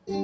Father,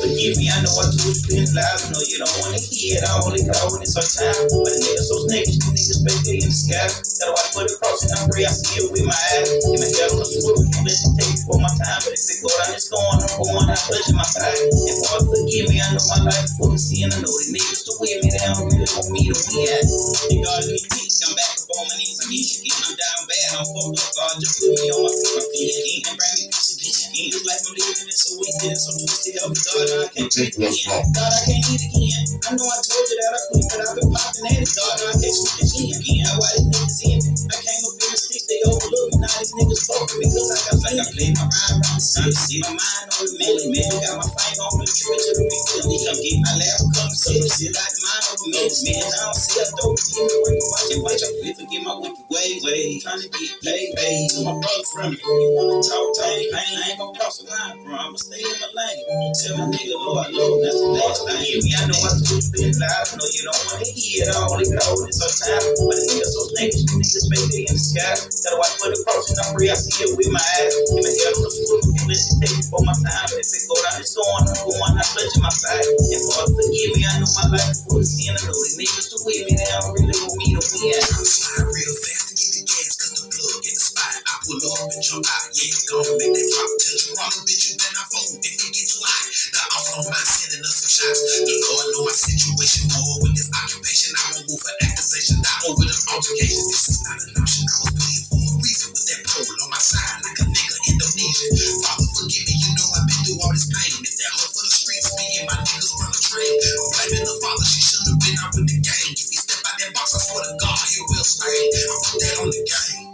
forgive me, I know I told you plenty lies. I know you don't want to hear it. I only call when it's our time. But the niggas so snakes, the niggas fake they in the sky. Gotta watch for the cross and I pray I see it with my eyes. Give my head on the swivel, don't let it take before my time. But if it go down, it's going, I'm going, I'm touching my thigh. And Father, forgive me, I know my life is full of sin. I know the niggas to win me, they don't really want me to win. And God, let me teach, I'm back up on my knees. I need you again, I'm down bad, I'm fucked up. God, just put me on my feet again and bring me peace again. It's like I'm living in so wicked and so twisted. Help me, God, I can't breathe again. God, I can't eat again. I know I told you that I quit, but I've been popping at it. God, I can't sleep again. Now why these niggas in me? I came up in the sticks, they overlook me. Now these niggas fuck me because I got plenty. I play my ride around the sun to see my mind on the melon. Man, got my finger on the trigger to the people. Come get my lab, come sit like mine over minutes. Man, I don't see a dope. Give me working, watch I forget my wicked ways. Trying to get paid. To my brother from me. You wanna talk, pain. I ain't gonna cross the line, bro. I'ma stay in my lane. Tell my nigga, Lord, that's the last thing. Hear me, I know I told you been loud. I know you don't want to hear it. I only call when it's our time. But the niggas so snakes, you niggas fake they in the sky. Gotta watch for the cross and I pray I see it with my eyes. Give my head on the swivel, don't let it take before my time. If it go down, it's going, I'm going, I'm touching my thigh. And Father, forgive me, I know my life is full of sin. I know the niggas to with me, they don't really want me to win. I'm slide real fast to get the gas, cause the plug in the spot. I pull up and jump out, yeah, gonna make that drop. Tell you wrong, bitch, you better not fold if it get too hot. The off on my sending us some shots. The Lord know my situation more with this occupation. I won't move for accusation, die over the altercation. This is not an option, I was playing for a reason with that pole on my side like a nigga Indonesian. Father, forgive me, you know I've been through all this pain. If that hope for the streets, me and my niggas run a train. I'm blaming the father, she shouldn't have been out with the gang. If he step out that box, I swear to God, he will stain. I put that on the game.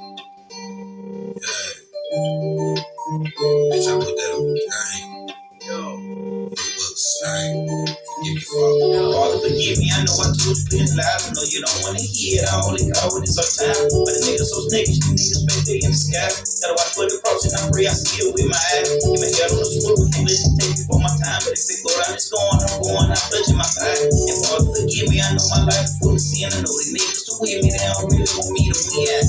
Yeah. Bitch, I put that on the game. Yo. It will stain. Forgive me, Father. Father, forgive me, I know I told you plenty lies. I know you don't want to hear it. I only call when it's our time. But the niggas so snakes, you niggas fake they in the sky. Gotta watch for the cross and I pray I see it with my eyes. Give my head on the swivel, don't let it take before my time. But if it go down, it's going, I'm going, I'm touching my thigh. And Father, forgive me, I know my life is full of sin. I know the niggas to with me, they don't really want me to win.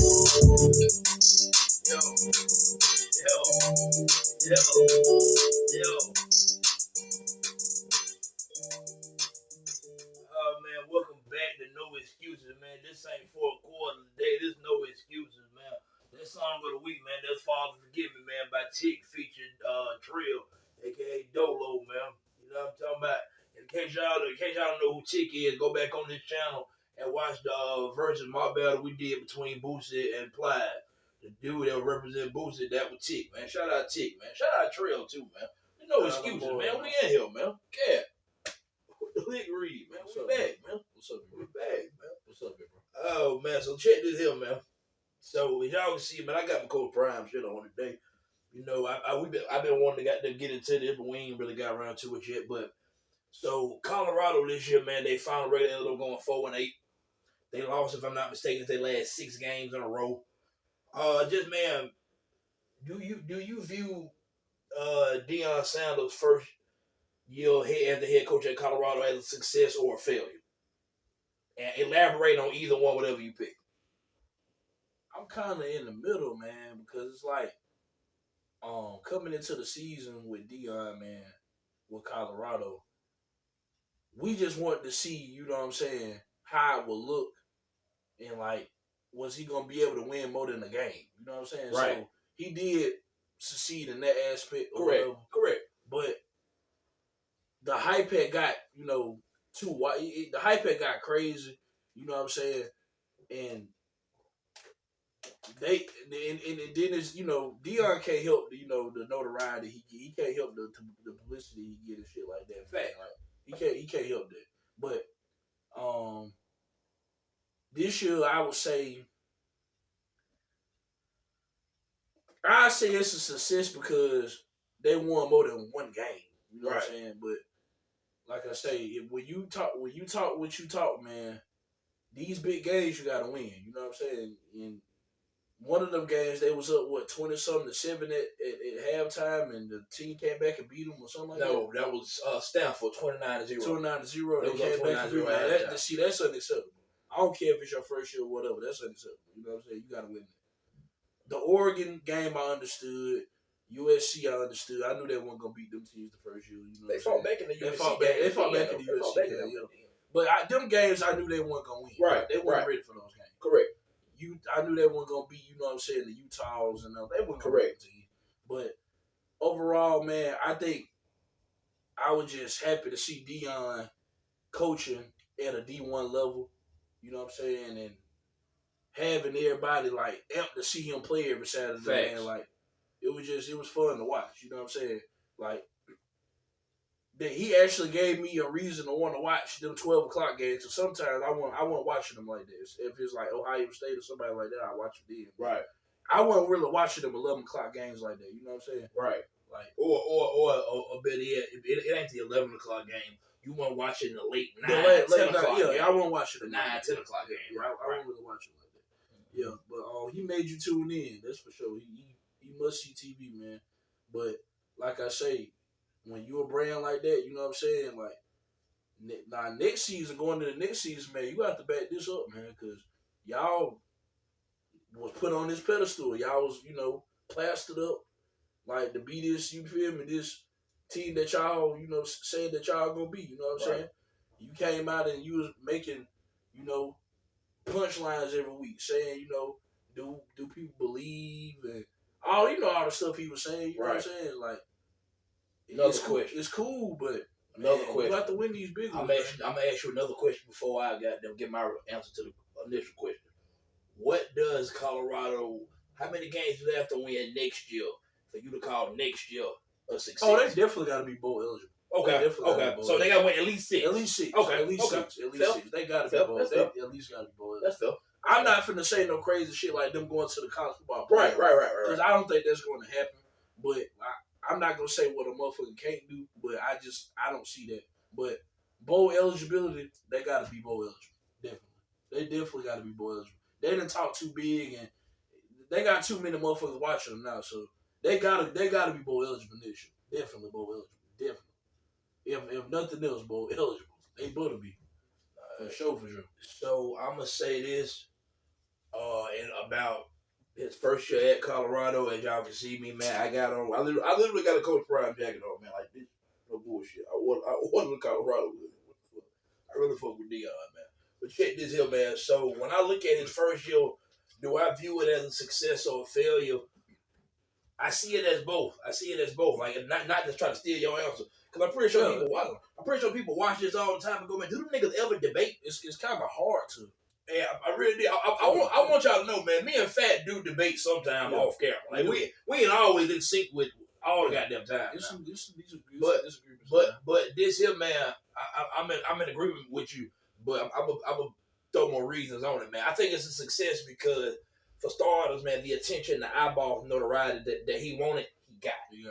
Yo. Oh man, welcome back to No Excuses, man. This ain't for a quarter today. This No Excuses, man. That song of the week, man. That's Father Forgive Me, man, by Tick featuring Trill, aka Dolo, man. You know what I'm talking about? In case y'all don't know who Tick is, go back on this channel and watch the versus my battle we did between Boosie and Plies. The dude that represent Boosie, that was Tick, man. Shout out Tick, man. Shout out Trill too, man. There's no excuses, man. We in here, man. Yeah. Lick Reed, man. We back, man. What's up, man? We back, man. What's up, bro? Oh man, so check this here, man. So as y'all can see, man, I got my Coach Prime shit on today. You know, I've been wanting to get into this, but we ain't really got around to it yet. But so Colorado this year, man, they finally ready to end up going 4-8. They lost, if I'm not mistaken, their last 6 games in a row. Just man, do you view Deion Sanders' first year as the head coach at Colorado as a success or a failure? And elaborate on either one, whatever you pick. I'm kind of in the middle, man, because it's like coming into the season with Deion, man, with Colorado, we just wanted to see, you know what I'm saying, how it would look, and like, was he gonna be able to win more than a game? You know what I'm saying? Right. So he did succeed in that aspect. Correct. But the hype had got, you know, too wide. The hype had got crazy. You know what I'm saying? And then it's, you know, Deion can't help the, you know, the notoriety he can't help the publicity he get and shit like that. Fact, like he can't help that. But this year I would say it's a success because they won more than one game. You know what I'm saying? But like I say, when you talk what you talk, man, these big games you gotta win. You know what I'm saying? And one of them games they was up 20-something to 7 at halftime, and the team came back and beat them or something like that. No, that was Stanford 29-0. 29-0. They came back and beat them. See, that's unacceptable. I don't care if it's your first year or whatever. That's unacceptable. You know what I'm saying? You got to win it. The Oregon game, I understood. USC, I understood. I knew they weren't gonna beat them teams the first year. You know they fought back in the USC game. They fought back in the USC game. Yeah. But them games, I knew they weren't gonna win. Right. They weren't ready for those games. Correct. I knew they weren't gonna beat. You know what I'm saying? The Utahs and they weren't correct. But overall, man, I think I was just happy to see Deion coaching at a D1 level. You know what I'm saying? And having everybody like amped to see him play every Saturday, man. Like it was fun to watch. You know what I'm saying? Like that he actually gave me a reason to want to watch them 12 o'clock games. So sometimes I wasn't watching them like this. If it's like Ohio State or somebody like that, I watch them then. Right. I wasn't really watching them 11 o'clock games like that. You know what I'm saying? Right. Like or better yet, it ain't the 11 o'clock game. You want to watch it in the late 9, 10 o'clock game. I won't watch it in 9, 10 o'clock game. Yeah, I won't really watch it like that. Yeah, but he made you tune in. That's for sure. He must see TV, man. But like I say, when you a brand like that, you know what I'm saying? Like, next season, going to the next season, man, you got to back this up, man, because y'all was put on this pedestal. Y'all was, plastered up, like, to be this, you feel me, this team that y'all, said that y'all gonna be, you know what I'm saying? You came out and you was making, punchlines every week, saying, do people believe and all the stuff he was saying, you know what I'm saying? Like, it's cool, but another question. You have to win these big ones. I'm gonna ask you another question before I get my answer to the initial question. What does Colorado? How many games do they have to win next year for you to call next year a success? Oh, they definitely got to be bowl eligible. Okay. So they got to win at least 6. At least 6. Okay. At least 6. At least 6. They got to be bowl. They at least got to be bowl eligible. That's fair. I'm not finna say no crazy shit like them going to the college football. Right. Because I don't think that's going to happen. But I'm not gonna say what a motherfucker can't do. But I don't see that. But bowl eligibility, they got to be bowl eligible. Definitely. They definitely got to be bowl eligible. They didn't talk too big, and they got too many motherfuckers watching them now. So they gotta be bowl eligible this year. Definitely bowl eligible. Definitely. If nothing else, bowl eligible. They better be. For sure. So I'm gonna say this, in about his first year at Colorado, as y'all can see me, man, I literally got a Coach Prime jacket on, man. Like this, no bullshit. I wasn't Colorado with it. I really fuck with Deion, man. But check this here, man. So when I look at his first year, do I view it as a success or a failure? I see it as both. Like, not just trying to steal your answer. Because I'm pretty sure people watch this all the time and go, man, do them niggas ever debate? It's kind of hard to. Yeah, I really did. I want y'all to know, man, me and Fat do debate sometime off camera. Like, we ain't always in sync with all the goddamn time. But this here, man, I'm in agreement with you. But I'm gonna throw more reasons on it, man. I think it's a success because, for starters, man, the attention, the eyeballs, notoriety that he wanted, he got. Yeah.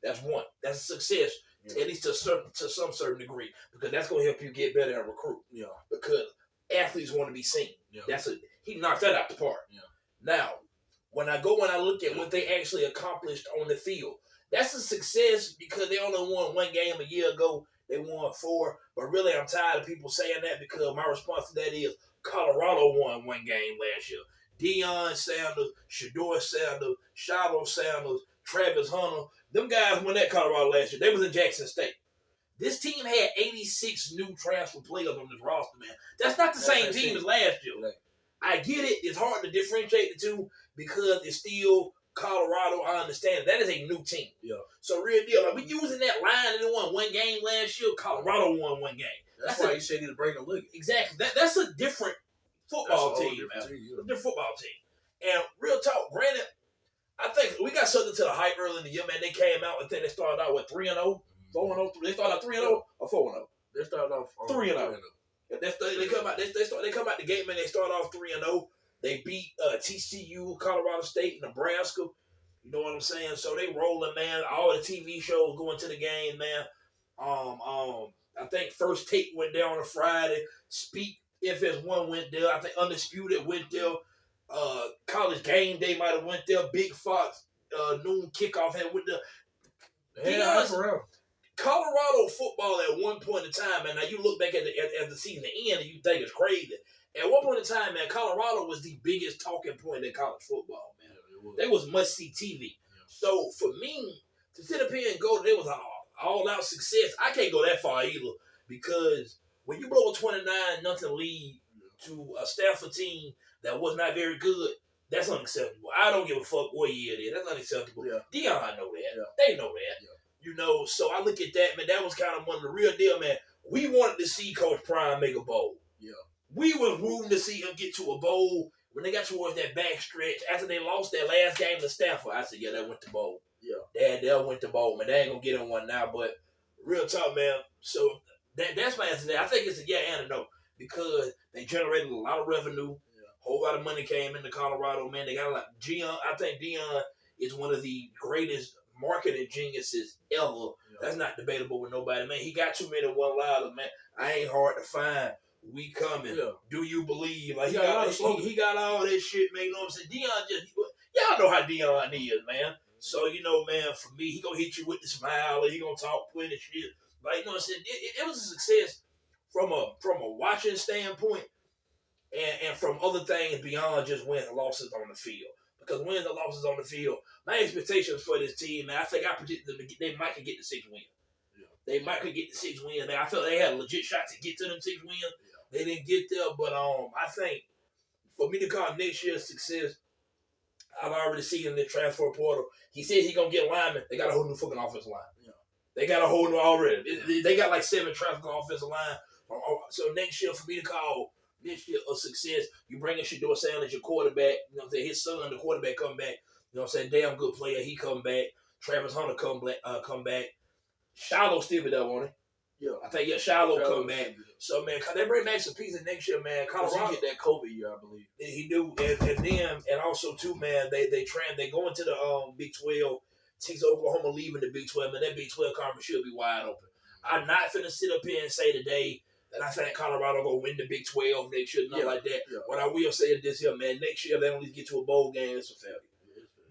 That's one. That's a success, at least to some certain degree, because that's gonna help you get better and recruit. Yeah. Because athletes want to be seen. Yeah. He knocked that out the park. Yeah. Now, when I look at what they actually accomplished on the field, that's a success because they only won one game a year ago. They won 4, but really I'm tired of people saying that because my response to that is Colorado won one game last year. Deion Sanders, Shedeur Sanders, Shiloh Sanders, Travis Hunter, them guys won that Colorado last year. They was in Jackson State. This team had 86 new transfer players on this roster, man. That's not the same team as last year. Right. I get it. It's hard to differentiate the two because it's still Colorado. I understand that is a new team. Yeah. So real deal. Like, we using that line. They won one game last year. Colorado won one game. That's why you said he's bringing a look. Exactly. That's a different football team, man. A different football team. And real talk, granted, I think we got something to the hype early in the year, man. They came out, I think they started out with 3-0, 4-0. They started out 3-0 or 4-0. They started off 3-0. They come out the gate, man. They start off 3-0. They beat TCU, Colorado State, Nebraska. You know what I'm saying? So they rolling, man. All the TV shows going to the game, man. I think First Take went there on a Friday. Speak FS1 went there. I think Undisputed went there. College Game Day might have went there. Big Fox noon kickoff had went there. Yeah, for real. Colorado football at one point in time, and now you look back at the season end and you think it's crazy. At one point in time, man, Colorado was the biggest talking point in college football, man. They was must-see TV. Yeah. So for me, to sit up here and go, there was an all-out success. I can't go that far either because when you blow a 29-0 lead to a Stanford team that was not very good, that's unacceptable. I don't give a fuck what year it is. That's unacceptable. Yeah. Deion know that. Yeah. They know that. Yeah. You know, so I look at that, man, that was kind of one of the real deal, man. We wanted to see Coach Prime make a bowl. Yeah. We was rooting to see him get to a bowl. When they got towards that back stretch, after they lost that last game to Stanford, I said, yeah, they went to bowl. Yeah. They went to bowl, man. They ain't going to get in one now, but real talk, man. So that's my answer there. I think it's a yeah and a no because they generated a lot of revenue. A whole lot of money came into Colorado, man. They got a lot. I think Deion is one of the greatest marketing geniuses ever. Yeah. That's not debatable with nobody, man. He got too many one liners, man. I ain't hard to find. We coming. Yeah. Do you believe? Like he got all that shit, man. You know what I'm saying? Deion y'all know how Deion is, man. So, you know, man, for me, he gonna hit you with the smile, or he gonna talk plenty shit. Like, you know what I'm saying? It was a success from a watching standpoint and from other things beyond just wins and losses on the field. Because wins and losses on the field, my expectations for this team, man, I think I predicted them they might could get the 6 wins. Yeah. They might could get the 6 wins, man. I felt they had a legit shot to get to them 6 wins. Yeah. They didn't get there, but I think for me to call next year's success, I've already seen in the transfer portal. He said he's gonna get linemen. They got a whole new fucking offensive line. Yeah. They got a whole new already. They got like 7 transfer offensive line. So next year for me to call this year a success, you bring in Shedeur Sanders as your quarterback. You know what I'm saying? His son, the quarterback, come back. You know what I'm saying? Damn good player. He come back. Travis Hunter come back. Shiloh still be there, won't he? Yeah, I think Shiloh come back. So man, they bring back some pieces next year, man. Colorado get that COVID year, I believe. He do, and also too, man. They go into the Big 12. Teams Oklahoma leaving the Big 12, man. That Big 12 conference should be wide open. I'm not finna sit up here and say today that I think Colorado gonna win the Big 12 next year, nothing like that. Yeah. What I will say is this here, man. Next year, if they don't at least get to a bowl game, it's a failure.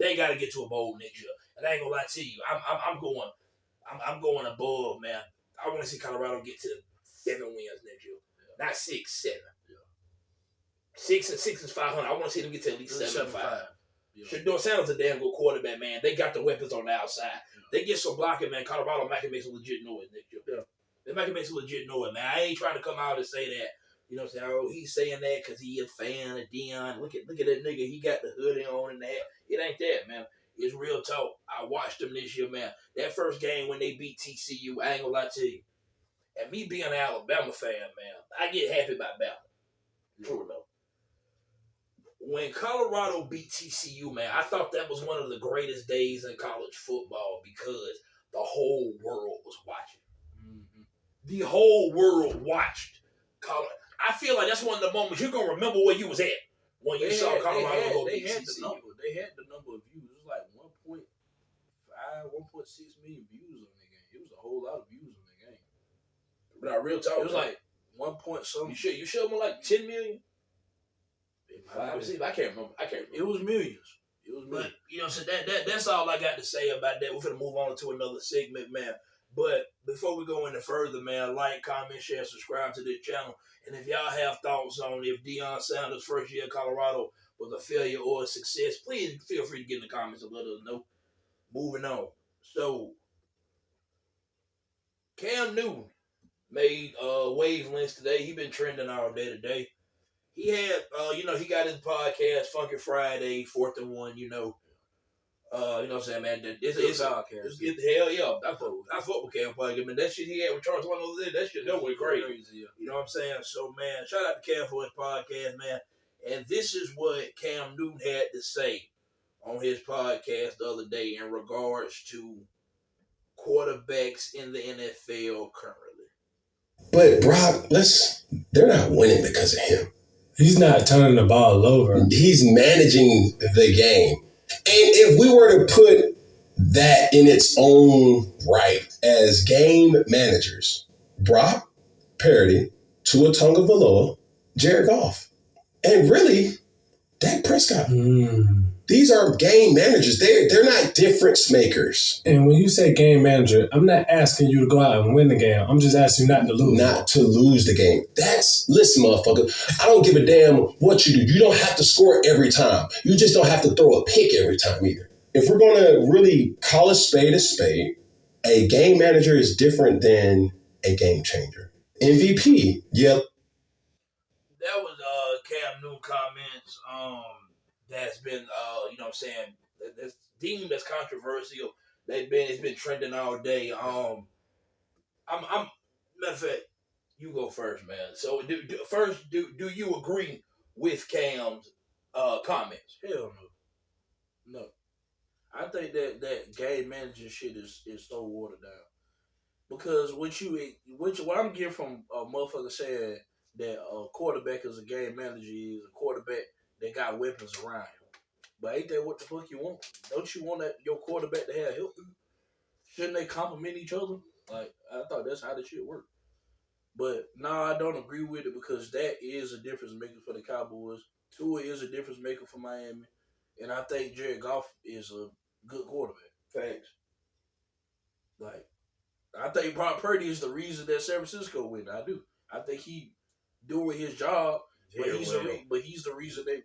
They got to get to a bowl next year, and I ain't gonna lie to you. I'm going above, man. I want to see Colorado get to 7 wins next year, not 6, 7. Yeah. 6 is 500. I want to see them get to at least 7-5. Yeah. Shedeur Sanders is a damn good quarterback, man. They got the weapons on the outside. Yeah. They get some blocking, man. Colorado might can make some legit noise next year. Yeah. They might can make some legit noise, man. I ain't trying to come out and say that. You know what I'm saying? Oh, he's saying that because he a fan of Deion. Look at that nigga. He got the hoodie on and that. It ain't that, man. It's real talk. I watched them this year, man. That first game when they beat TCU, I ain't gonna lie to you. And me being an Alabama fan, man, I get happy about Bama. True enough. When Colorado beat TCU, man, I thought that was one of the greatest days in college football because the whole world was watching. Mm-hmm. The whole world watched Colorado. I feel like that's one of the moments you're gonna remember where you was at when you saw Colorado go beat TCU. They had the number of views. It was like 1.5, 1.6 million views on that game. It was a whole lot of views on that game. Now, real talk. It was like 1 point something. You showed me like 10 million? I can't remember. It was millions. But, you know, so that's all I got to say about that. We're going to move on to another segment, man. But before we go any further, man, like, comment, share, subscribe to this channel. And if y'all have thoughts on if Deion Sanders' first year at Colorado was a failure or a success, please feel free to get in the comments and let us know. Moving on. So, Cam Newton made wavelengths today. He been trending all day today. He had, he got his podcast, Funky Friday, 4th and 1, you know what I'm saying, man? It's hell yeah. I fuck with Cam podcast, man. That shit he had with Charles one over there, that shit, that went crazy. You know what I'm saying? So, man, shout out to Cam for his podcast, man. And this is what Cam Newton had to say on his podcast the other day in regards to quarterbacks in the NFL currently. But Brock, they're not winning because of him. He's not turning the ball over. He's managing the game. And if we were to put that in its own right as game managers, Brock Purdy, Tua Tagovailoa, Jared Goff, and really, Dak Prescott. These are game managers. They're not difference makers. And when you say game manager, I'm not asking you to go out and win the game. I'm just asking you not to lose. Not to lose the game. Listen, motherfucker, I don't give a damn what you do. You don't have to score every time. You just don't have to throw a pick every time either. If we're going to really call a spade, a game manager is different than a game changer. MVP, yep. That was Cam Newton comments. That's been you know what I'm saying, that's deemed as controversial. It's been trending all day. I'm matter of fact, you go first, man. So do you agree with Cam's comments? Hell no. I think that game managing shit is so watered down. Because what I'm getting from a motherfucker saying that a quarterback is a game manager is a quarterback that got weapons around him. But ain't that what the fuck you want? Don't you want your quarterback to have help? Shouldn't they complement each other? Like, I thought that's how the shit worked. But no, I don't agree with it because that is a difference maker for the Cowboys. Tua is a difference maker for Miami. And I think Jared Goff is a good quarterback. Thanks. Like, I think Brock Purdy is the reason that San Francisco win. I do. I think he doing his job, but he's the reason they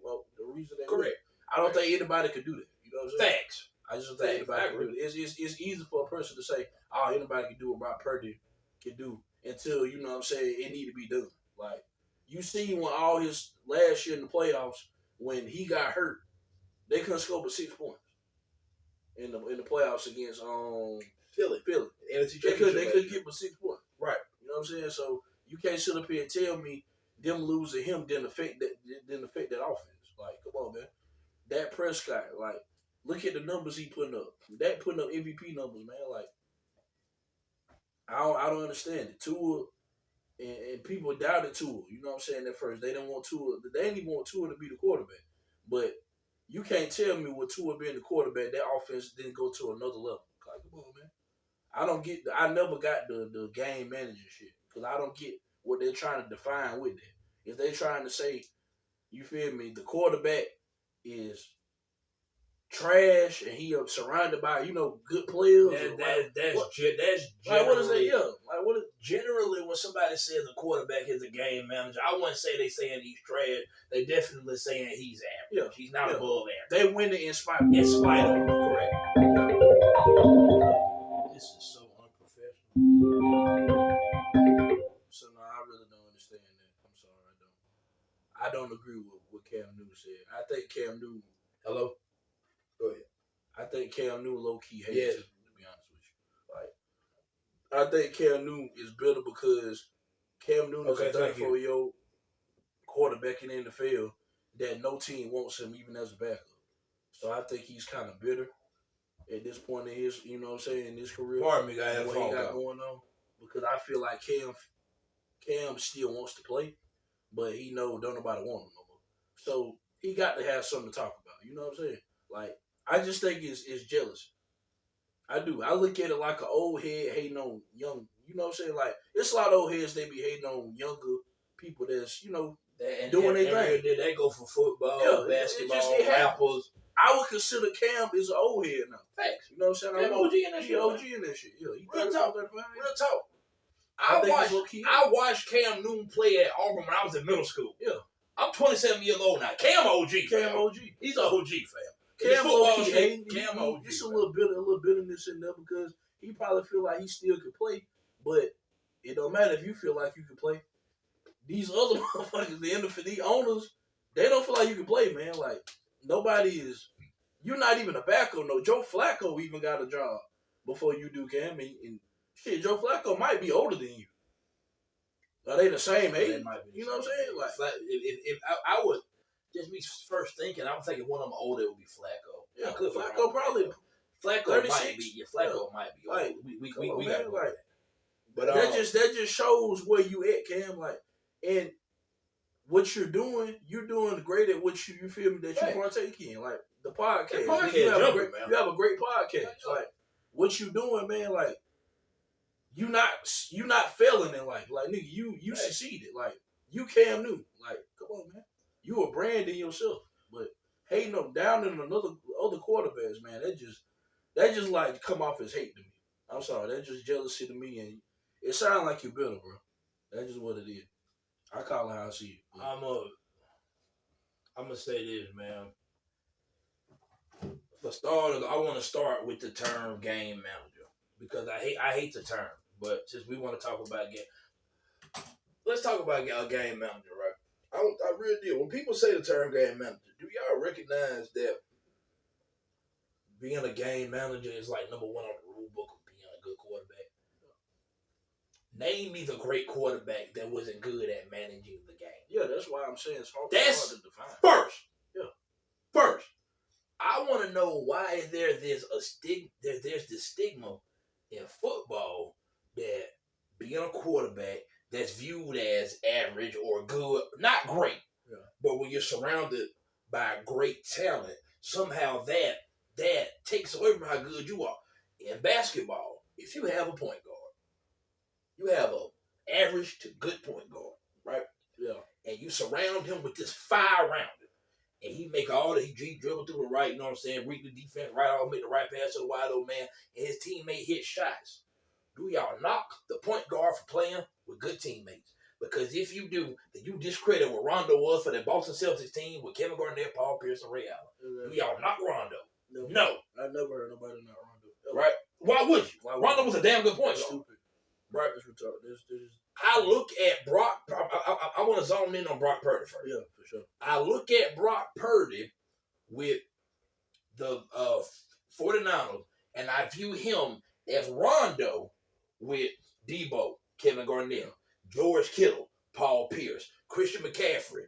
correct. Win. I don't think anybody could do that. You know what I'm saying? Thanks. I just don't think anybody can do it. It's easy for a person to say, oh, anybody can do what Brock Purdy can do until, you know what I'm saying, it need to be done. Like, you see when all his last year in the playoffs, when he got hurt, they couldn't score but 6 points in the playoffs against Philly. They couldn't get but 6 points. Right. You know what I'm saying? So you can't sit up here and tell me them losing him didn't affect that offense. Like, come on, man. Dak Prescott, like, look at the numbers he putting up. Dak putting up MVP numbers, man. Like, I don't understand it. Tua and people doubted Tua. You know what I'm saying? At first, they didn't want Tua. They didn't even want Tua to be the quarterback. But you can't tell me with Tua being the quarterback, that offense didn't go to another level. Like, come on, man. I never got the game manager shit because I don't get what they're trying to define with that. If they're trying to say, you feel me, the quarterback is trash and he surrounded by, you know, good players. That's like, what is that? Yeah. Like, what is, generally when somebody says a quarterback is a game manager, I wouldn't say they saying he's trash. They definitely saying he's average. Yeah. He's not above average. They win it in spite of him. Correct. This is so unprofessional. So no, I really don't understand that. I'm sorry, I don't agree with what Cam Newton said. I think Cam Newton. Hello? Go ahead. I think Cam Newton low-key hates him, to be honest with you. Like, I think Cam Newton is bitter because Cam Newton is a 34-year-old quarterback in the NFL that no team wants him even as a backup. So I think he's kind of bitter at this point in his, you know what I'm saying, in his career. Pardon me, guys. What he got going on. Because I feel like Cam still wants to play, but he know don't nobody want him no more. So he got to have something to talk about. You know what I'm saying? Like, I just think it's jealous. I do. I look at it like an old head hating on young. You know what I'm saying? Like, it's a lot of old heads they be hating on younger people that's, you know, doing their thing. They go for football, basketball, rappers. I would consider Cam is an old head now. Facts. You know what I'm saying? OG in that shit. OG in that shit. Yeah. Real talk. I watched Cam Newton play at Auburn when I was in middle school. Yeah. I'm 27 years old now. Cam OG. He's an OG fam. Cam OG. It's a little bitterness in there because he probably feel like he still could play, but it don't matter if you feel like you can play. These other motherfuckers, the owners, they don't feel like you can play, man. Like, nobody is. You're not even a backup. No, Joe Flacco even got a job before you do, Cam. And shit, Joe Flacco might be older than you. Are they the same age? You know what I'm saying? Like, if I would just be first thinking, I'm thinking one of them older would be Flacco. Yeah, Flacco probably. Flacco 36? might be. Yeah, Flacco might be. Like, we got like, but that just shows where you at, Cam. Like, and what you're doing great at what you feel me that you partake in. Like the podcast. You have a great podcast. Like, what you doing, man, like you not failing in life. Like, nigga, you succeeded. Like, you Cam Newton. Like, come on, man. You a brand in yourself. But hating them down in other quarterbacks, man. That just like come off as hate to me. I'm sorry, that's just jealousy to me, and it sounds like you're bitter, bro. That's just what it is. I call it how I see it. I'm gonna say this, man. For starters, I want to start with the term game manager because I hate the term, but since we want to talk about game, let's talk about a game manager, right? I really do. When people say the term game manager, do y'all recognize that being a game manager is like number one on the rule book of being a good quarterback? Name me the great quarterback that wasn't good at managing the game. Yeah, that's why I'm saying it's hard to define. First. Yeah. First. I want to know why there's this stigma in football that being a quarterback that's viewed as average or good, not great, but when you're surrounded by great talent, somehow that takes away from how good you are. In basketball, if you have a point guard, you have an average to good point guard, right? Yeah. And you surround him with this fire around him. And he make all the he dribble through the right, you know what I'm saying, read the defense right off, make the right pass to the wide open man, and his teammate hit shots. Do y'all knock the point guard for playing with good teammates? Because if you do, then you discredit what Rondo was for the Boston Celtics team with Kevin Garnett, Paul Pierce, and Ray Allen. Do y'all knock Rondo? No. I never heard nobody knock Rondo. Right? Why would you? Rondo was a damn good point guard. Stupid. Right? I look at Brock. I want to zone in on Brock Purdy first. Yeah, for sure. I look at Brock Purdy with the 49ers, and I view him as Rondo with Debo, Kevin Garnett, George Kittle, Paul Pierce, Christian McCaffrey,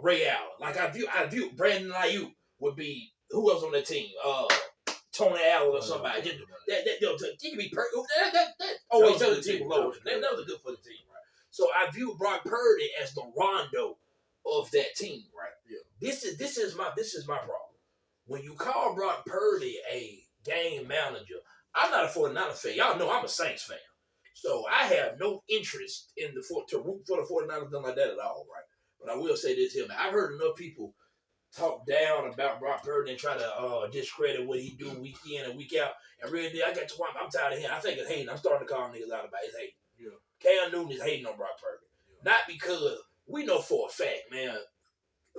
Ray Allen. Like I view Brandon Ayuk would be who else on the team? Tony Allen or somebody. He can be that always tell the team low. That was good for the team, right? So I view Brock Purdy as the Rondo of that team, right? Yeah. This is my problem. When you call Brock Purdy a game manager, I'm not a 49ers fan. Y'all know I'm a Saints fan. So I have no interest in to root for the 49ers, nothing like that at all, right? But I will say this here, man. I've heard enough people talk down about Brock Purdy and try to discredit what he do week in and week out. And really, I got to one. I'm tired of him. I think it's hating. I'm starting to call niggas out about his hating. Yeah. Cam Newton is hating on Brock Purdy. Yeah. Not because we know for a fact, man,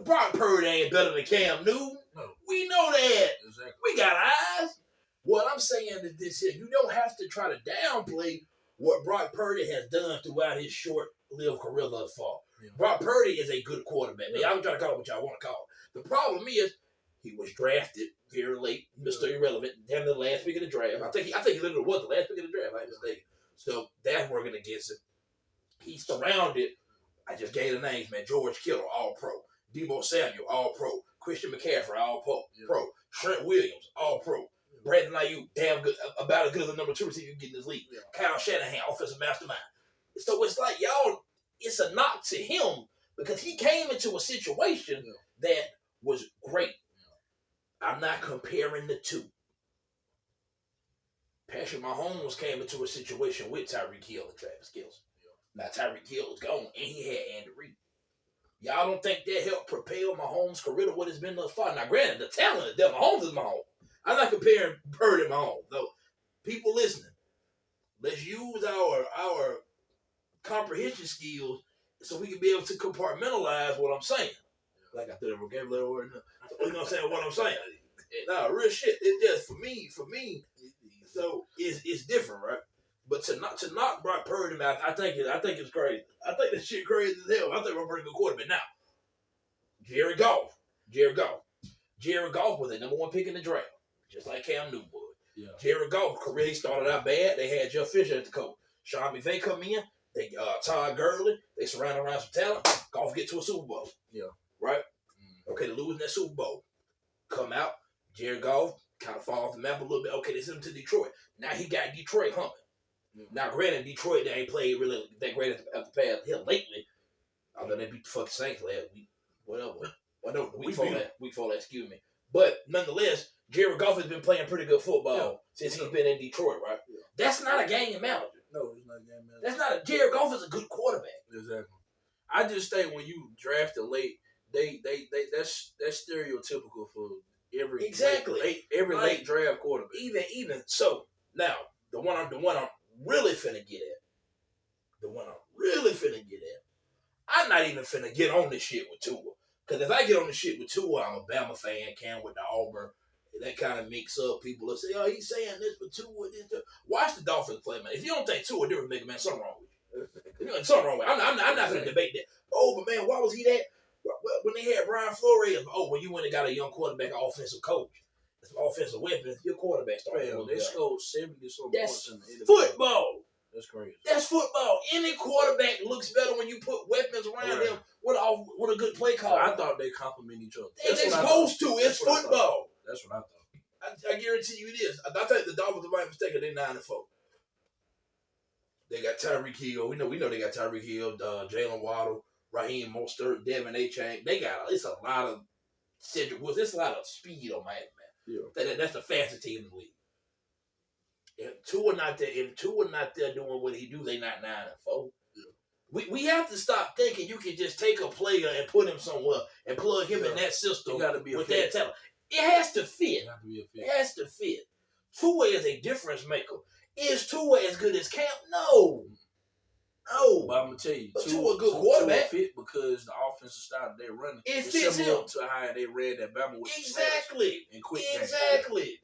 Brock Purdy ain't better than Cam Newton. No. We know that. Exactly. We got eyes. What I'm saying is this here. You don't have to try to downplay what Brock Purdy has done throughout his short-lived career thus far. Yeah. Brock Purdy is a good quarterback. Man, y'all can try to call it what y'all want to call it. The problem is he was drafted very late, Mr. Irrelevant, damn the last pick of the draft. I think he literally was the last pick of the draft, if I'm mistaken. So that's working against him. He's surrounded. I just gave the names, man. George Kittle, all pro. Debo Samuel, all pro. Christian McCaffrey, all pro. Trent Williams, all pro. Brandon Ayuk, damn good, about as good as the number 2 receiver you can get in this league. Yeah. Kyle Shanahan, offensive mastermind. So it's like, y'all, it's a knock to him because he came into a situation that was great. I'm not comparing the two. Patrick Mahomes came into a situation with Tyreek Hill and Travis Kelce. Now Tyreek Hill is gone, and he had Andy Reid. Y'all don't think that helped propel Mahomes' career to what it's been thus far? Now, granted, the talent is there. Mahomes is Mahomes. I'm not comparing Purdy and Mahomes. No, people listening, let's use our comprehension skills so we can be able to compartmentalize what I'm saying. Like I threw a vocabulary word. You know what I'm saying? What I'm saying. No, real shit. It's just for me. So it's different, right? But to knock Brock Purdy, man, I think it's crazy. I think that shit crazy as hell. I think we're a pretty good quarterback. Now, Jared Goff was the number 1 pick in the draft, just like Cam Newton was. Yeah. Jared Goff career he started out bad. They had Jeff Fisher as the coach. Sean McVay come in. They Todd Gurley. They surround around some talent. Goff get to a Super Bowl. Yeah. Right? Okay, they losing that Super Bowl. Come out. Jared Goff kind of fall off the map a little bit. Okay, they sent him to Detroit. Now he got Detroit humming. Mm-hmm. Now, granted, Detroit, they ain't played really that great at the past here lately. Although they beat the fucking Saints last week. Whatever. The week before that, excuse me. But nonetheless, Jared Goff has been playing pretty good football since he's been in Detroit, right? Yeah. That's not a game manager. No, it's not a game manager. Jared Goff is a good quarterback. Exactly. I just think when you drafted late, that's stereotypical for every exactly late draft quarterback. Even so, now the one I'm really finna get at. I'm not even finna get on this shit with Tua. Because if I get on the shit with Tua, I'm a Bama fan, Cam with the Auburn. That kind of mix up. People will say, oh, he's saying this, but Tua, this. Watch the Dolphins play, man. If you don't think Tua different, nigga, man, something wrong with you. Something wrong with you. I'm not going to debate that. Oh, but man, why was he that? When they had Brian Flores, when you went and got a young quarterback, offensive coach, some offensive weapons, your quarterback started. They scored 70 some points in the football. That's crazy. That's football. Any quarterback looks better when you put weapons around him with a good play call. I thought they complement each other. They're supposed to. It's football. That's what I thought. I guarantee you it is. I think the Dolphins, if I'm mistaken, they're 9-4. They got Tyreek Hill. We know they got Tyreek Hill, Jalen Waddle, Raheem Mostert, Devin Achane. It's a lot of Cedric Woods. It's a lot of speed on Miami, man. Yeah. That's the fastest team in the league. If Tua not there doing what he do, they not 9-4. Yeah. We have to stop thinking you can just take a player and put him somewhere and plug him in that system with that talent. It has to fit. It has to fit. Tua is a difference maker. Is Tua as good as Cam? No. But I'm gonna tell you, Tua a good quarterback. Fit because the offensive style they're running. It fits him to how they ran that Bama with exactly and quick exactly. Game.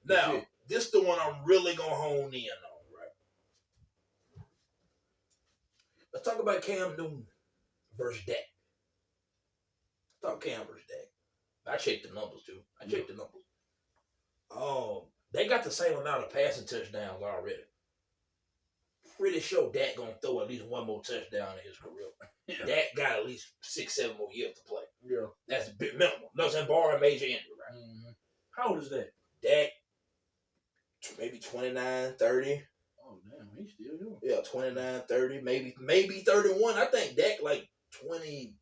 Now this is the one I'm really gonna hone in on. Right. Let's talk about Cam Newton versus Dak. Let's talk Cam versus Dak. I checked the numbers too. They got the same amount of passing touchdowns already. Pretty sure Dak gonna throw at least one more touchdown in his career. Yeah. Dak got at least 6-7 more years to play. Yeah, that's a bit minimal. Nothing barring major injury, right? Mm-hmm. How old is that? Dak, maybe 29, 30. Oh damn, he's still young. Yeah, 29, 30, maybe 31. I think Dak like 20.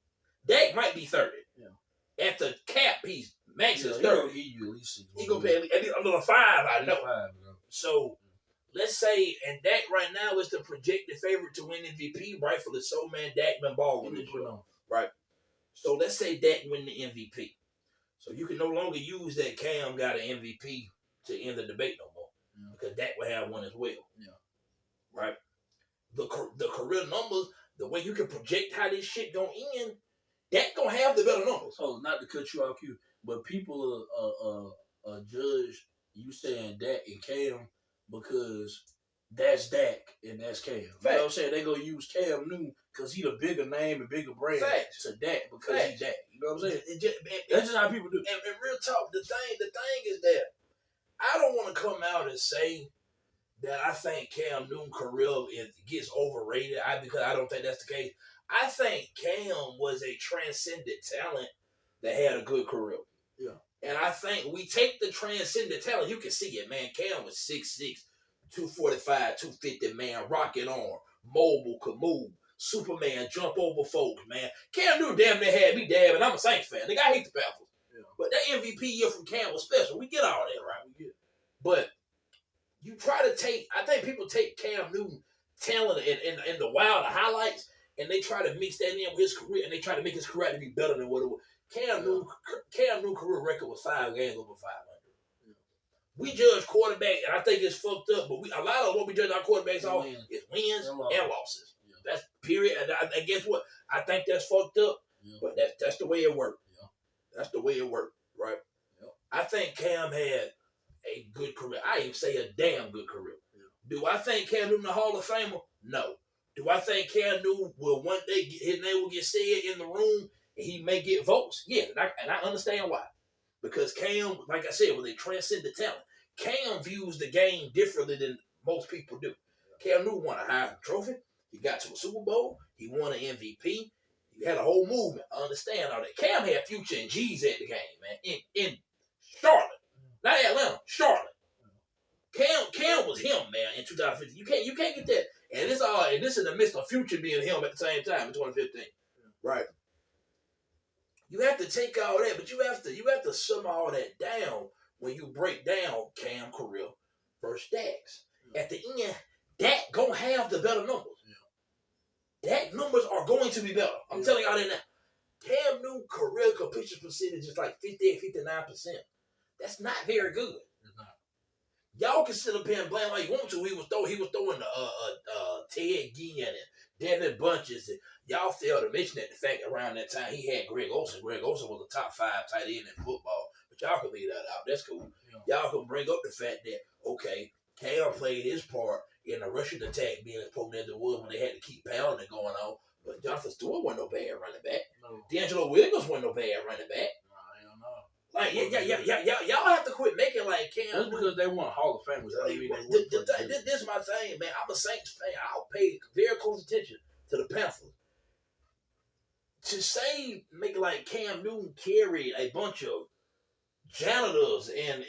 Dak might be 30. Yeah. At the cap, he's max is 30. He gonna pay at least another 5. I know. 5, so. Let's say, and Dak right now is the projected favorite to win MVP, rightfully so, man. Dak been balling this year. Right. So let's say Dak win the MVP. So you can no longer use that Cam got an MVP to end the debate no more. Because Dak will have one as well. Yeah. Right. The career numbers, the way you can project how this shit gonna end, Dak gonna have the better numbers. So not to cut you off, Q, but people judge you saying Dak and Cam because that's Dak and that's Cam. You know what I'm saying? They gonna use Cam Newton because he the bigger name and bigger brand to Dak because he's Dak. You know what I'm saying? That's just how people do. And real talk, the thing is that I don't want to come out and say that I think Cam Newton's career gets overrated. Because I don't think that's the case. I think Cam was a transcendent talent that had a good career. Yeah. And I think we take the transcendent talent. You can see it, man. Cam was 6'6", 245, 250, man. Rocket arm, mobile, could move. Superman, jump over folks, man. Cam Newton damn near had me dabbing. I'm a Saints fan. Nigga, I hate the Panthers. Yeah. But that MVP year from Cam was special. We get all that, right? We get it. But you try to take, I think people take Cam Newton talent and the wild highlights, and they try to mix that in with his career, and they try to make his career to be better than what it was. Cam Newton's career record was 5 games over 500. Yeah. We judge quarterback, and I think it's fucked up, but a lot of what we judge our quarterbacks on is wins and losses. Yeah. That's period. And guess what? I think that's fucked up, but that's the way it worked. Yeah. That's the way it worked, right? Yeah. I think Cam had a good career. I even say a damn good career. Yeah. Do I think Cam Newton a Hall of Famer? No. Do I think Cam Newton will one day his name will get said in the room? He may get votes, yeah, and I understand why. Because Cam, like I said, was a transcendent talent. Cam views the game differently than most people do. Cam Newton won a Heisman Trophy. He got to a Super Bowl. He won an MVP. He had a whole movement. I understand all that. Cam had Future and G's at the game, man, in Charlotte. Not Atlanta, Charlotte. Cam was him, man, in 2015. You can't get that. And this is the midst of Future being him at the same time in 2015. Right. You have to take all that, but you have to sum all that down when you break down Cam career versus Dak's. At the end, Dak gonna have the better numbers. Yeah. Dak numbers are going to be better. I'm telling y'all that now. Cam Newton Newton career completion percentage is like 58, 59%. That's not very good. It's not. Y'all can sit up here and blame all you want to. He was throwing Ted Ginn and Devin Bunches. And y'all failed to mention that the fact around that time he had Greg Olsen. Greg Olsen was a top 5 tight end in football. But y'all can leave that out. That's cool. Yeah. Y'all can bring up the fact that, okay, Cam played his part in the rushing attack being as potent as it was when they had to keep pounding going on. But Jonathan Stewart wasn't no bad running back. No. D'Angelo Williams wasn't no bad running back. Like, y'all have to quit making like Cam. That's because they want Hall of Famers. This is my thing, man. I'm a Saints fan. I'll pay very close attention to the Panthers. To say, make like Cam Newton carried a bunch of janitors and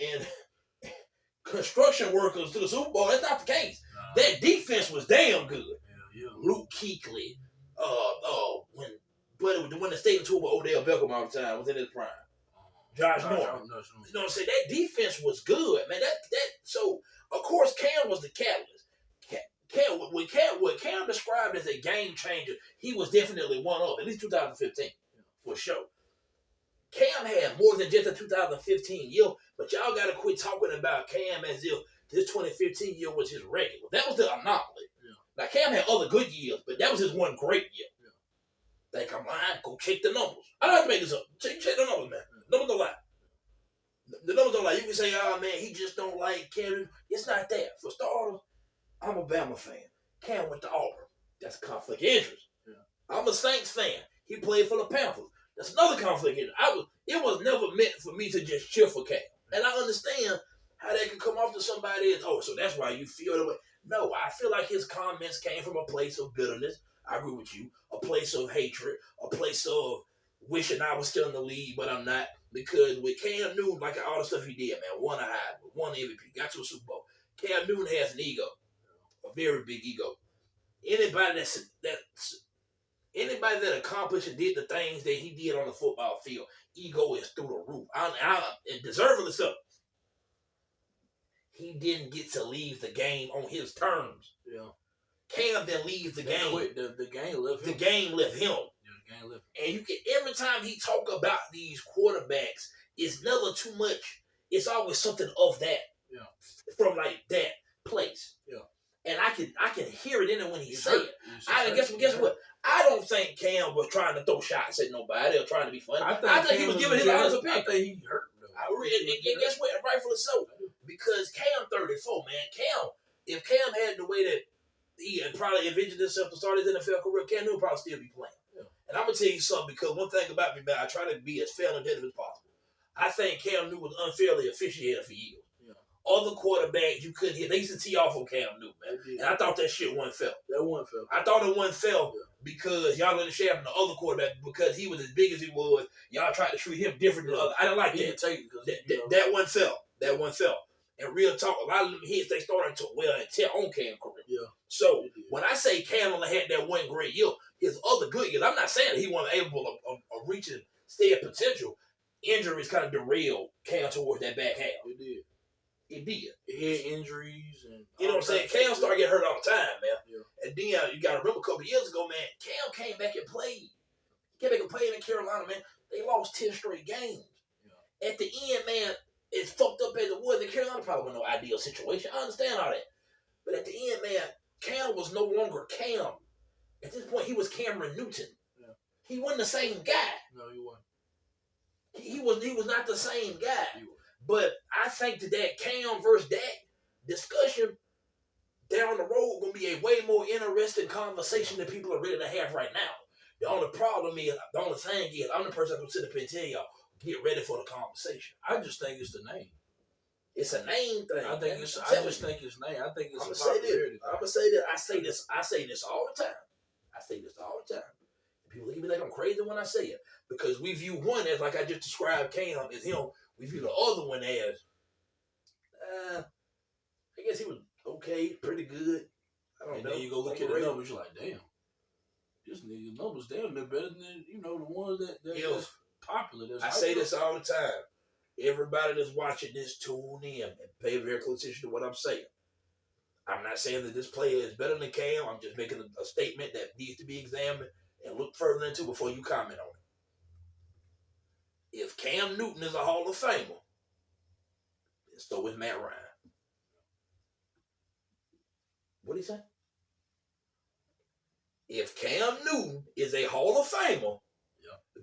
construction workers to the Super Bowl, that's not the case. Nah. That defense was damn good. Yeah. Luke Kuechly, when the state tour with Odell Beckham all the time was in his prime. Josh Norman. You know what I'm saying? That defense was good, man. So of course Cam was the catalyst. What Cam described as a game changer, he was definitely one of, at least 2015, for sure. Cam had more than just a 2015 year, but y'all gotta quit talking about Cam as if this 2015 year was his regular. That was the anomaly. Yeah. Now Cam had other good years, but that was his one great year. Yeah. Think I'm lying? Go check the numbers. I don't have to make this up. Check the numbers, man. Numbers don't lie. The numbers don't lie. You can say, oh man, he just don't like Cam. It's not that. For starters, I'm a Bama fan. Cam went to Auburn. That's a conflict of interest. Yeah. I'm a Saints fan. He played for the Panthers. That's another conflict of interest. It was never meant for me to just cheer for Cam. And I understand how that can come off to somebody as, oh, so that's why you feel the way. No, I feel like his comments came from a place of bitterness. I agree with you. A place of hatred. A place of wishing I was still in the league, but I'm not. Because with Cam Newton, like all the stuff he did, man, won a Heisman, won the MVP, got to a Super Bowl. Cam Newton has an ego, a very big ego. Anybody that accomplished and did the things that he did on the football field, ego is through the roof. And deservedly so. He didn't get to leave the game on his terms. Yeah. Cam then leaves the game. The game left him. The game left him. And you can, every time he talk about these quarterbacks, it's never too much. It's always something of that, from like that place. Yeah. And I can hear it in it when he say it. Guess what? I don't think Cam was trying to throw shots at nobody or trying to be funny. I think he was giving his honest opinion. I think he hurt. And guess what? Rightfully so. Because Cam 34, man. If Cam had the way that he had probably envisioned himself to start his NFL career, Cam Newton would probably still be playing. And I'm going to tell you something, because one thing about me, man, I try to be as fair and objective as possible. I think Cam Newton was unfairly officiated for years. Yeah. Other quarterbacks, you couldn't hit. They used to tee off on Cam Newton, man. And I thought that shit wasn't fair. I thought it wasn't fair because y'all let the share from the other quarterback because he was as big as he was. Y'all tried to treat him different than others. I didn't like that. That wasn't fair. That wasn't fair. And real talk, a lot of them hits, they started to and tear on Cam career. Yeah. So when I say Cam only had that one great year, his other good years, I'm not saying that he wasn't able of reaching steady potential. Injuries kind of derailed Cam towards that back half. It did. He had injuries. And you know what I'm saying? Cam started getting hurt all the time, man. Yeah. And then you got to remember a couple of years ago, man, Cam came back and played. He came back and played in Carolina, man. They lost 10 straight games. Yeah. At the end, man, it's fucked up as it was. In Carolina probably wasn't no ideal situation. I understand all that. But at the end, man, Cam was no longer Cam. At this point, he was Cameron Newton. Yeah. He wasn't the same guy. No, he wasn't. He was not the same guy. But I think that Cam versus Dak discussion down the road going to be a way more interesting conversation than people are ready to have right now. The only thing is, I'm the person that's going to sit up and tell y'all, get ready for the conversation. I just think it's the name. It's a name thing. I just think it's name. I think it's I'm gonna say this. I say this all the time. People look at me like I'm crazy when I say it. Because we view one as, like I just described Cam, as him. We view the other one as, I guess he was okay, pretty good. I don't know. Then you go look at the numbers, you're like, damn. This nigga numbers, damn, they're better than, the ones that's popular. I say this all the time. Everybody that's watching this, tune in and pay very close attention to what I'm saying. I'm not saying that this player is better than Cam. I'm just making a statement that needs to be examined and looked further into before you comment on it. Cam Newton is a Hall of Famer, and so is Matt Ryan. What did he say? If Cam Newton is a Hall of Famer,